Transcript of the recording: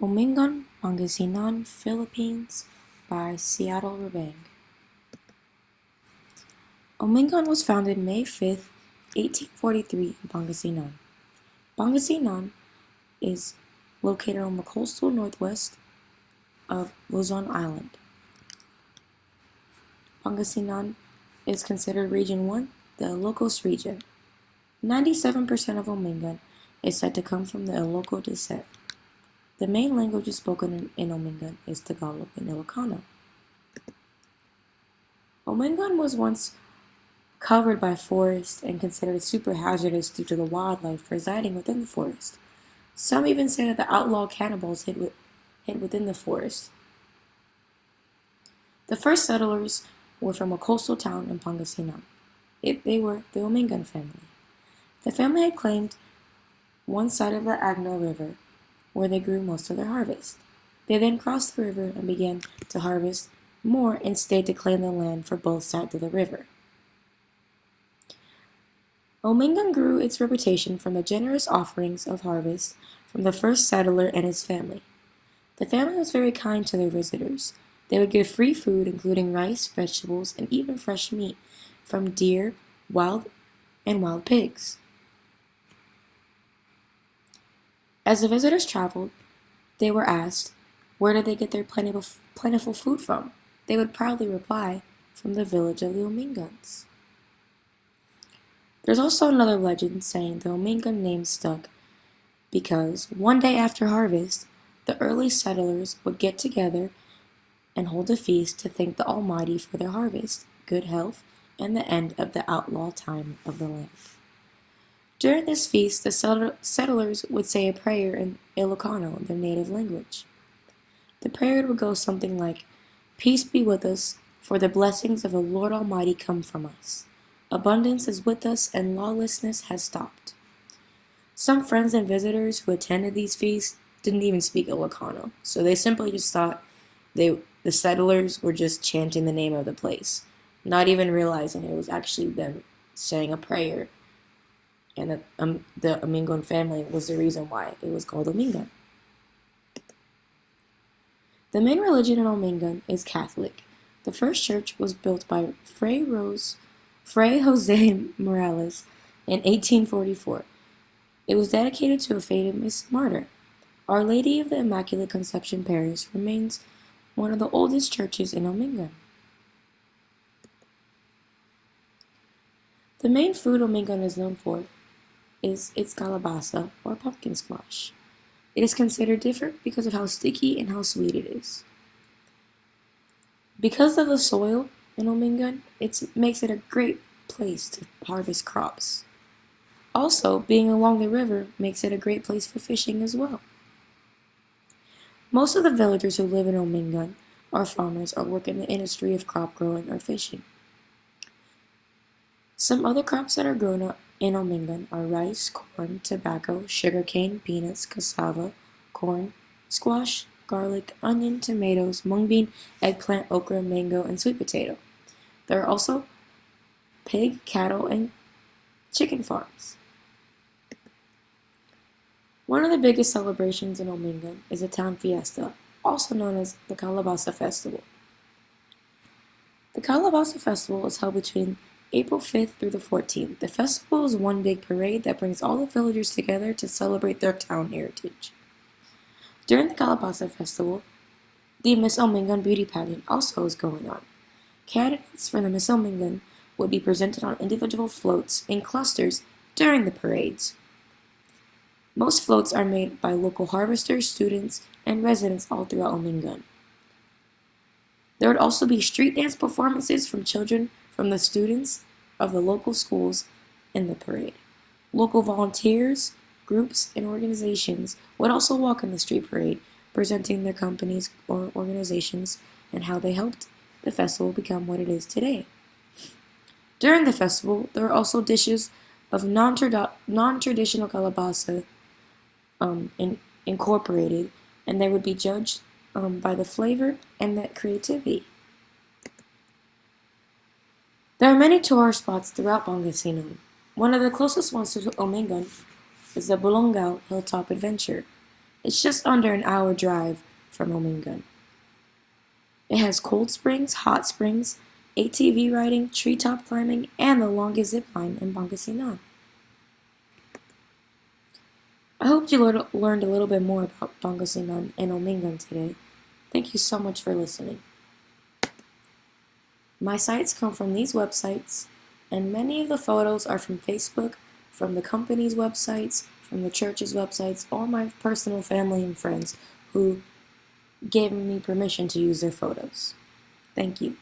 Umingan, Pangasinan, Philippines by Seattle Rebang. Umingan was founded May 5th, 1843 in Pangasinan. Pangasinan is located on the coastal northwest of Luzon Island. Pangasinan is considered Region 1, the Ilocos region. 97% of Umingan is said to come from the Iloco descent. The main languages spoken in Umingan is Tagalog and Ilocano. Umingan was once covered by forest and considered super hazardous due to the wildlife residing within the forest. Some even say that the outlaw cannibals hid within the forest. The first settlers were from a coastal town in Pangasinan. They were the Umingan family. The family had claimed one side of the Agno River, where they grew most of their harvest. They then crossed the river and began to harvest more and stayed to claim the land for both sides of the river. Umingan grew its reputation from the generous offerings of harvest from the first settler and his family. The family was very kind to their visitors. They would give free food, including rice, vegetables, and even fresh meat from deer, wild pigs. As the visitors traveled, they were asked, where did they get their plentiful food from? They would proudly reply, from the village of the Umingans. There's also another legend saying the Umingan name stuck because one day after harvest, the early settlers would get together and hold a feast to thank the Almighty for their harvest, good health, and the end of the outlaw time of the land. During this feast, the settlers would say a prayer in Ilocano, their native language. The prayer would go something like, "Peace be with us, for the blessings of the Lord Almighty come from us. Abundance is with us, and lawlessness has stopped." Some friends and visitors who attended these feasts didn't even speak Ilocano, so they simply just thought the settlers were just chanting the name of the place, not even realizing it was actually them saying a prayer, and that the Umingan family was the reason why it was called Umingan. The main religion in Umingan is Catholic. The first church was built by Fray Jose Morales in 1844. It was dedicated to a famous martyr. Our Lady of the Immaculate Conception Parish remains one of the oldest churches in Umingan. The main food Umingan is known for is its calabasa, or pumpkin squash. It is considered different because of how sticky and how sweet it is. Because of the soil in Umingan, it makes it a great place to harvest crops. Also, being along the river makes it a great place for fishing as well. Most of the villagers who live in Umingan are farmers or work in the industry of crop growing or fishing. Some other crops that are grown in Umingan are rice, corn, tobacco, sugarcane, peanuts, cassava, corn, squash, garlic, onion, tomatoes, mung bean, eggplant, okra, mango, and sweet potato. There are also pig, cattle, and chicken farms. One of the biggest celebrations in Umingan is the town fiesta, also known as the Kalabasa Festival. The Kalabasa Festival is held between April 5th through the 14th. The festival is one big parade that brings all the villagers together to celebrate their town heritage. During the Kalabasa Festival, the Miss Umingan beauty pageant also is going on. Candidates for the Miss Umingan would be presented on individual floats in clusters during the parades. Most floats are made by local harvesters, students, and residents all throughout Umingan. There would also be street dance performances from children from the students of the local schools in the parade. Local volunteers, groups, and organizations would also walk in the street parade, presenting their companies or organizations and how they helped the festival become what it is today. During the festival, there are also dishes of non-traditional kalabasa incorporated, and they would be judged by the flavor and the creativity. There are many tourist spots throughout Pangasinan. One of the closest ones to Umingan is the Bulongao Hilltop Adventure. It's just under an hour drive from Umingan. It has cold springs, hot springs, ATV riding, treetop climbing, and the longest zip line in Pangasinan. I hope you learned a little bit more about Pangasinan and Umingan today. Thank you so much for listening. My sites come from these websites, and many of the photos are from Facebook, from the company's websites, from the church's websites, or my personal family and friends who gave me permission to use their photos. Thank you.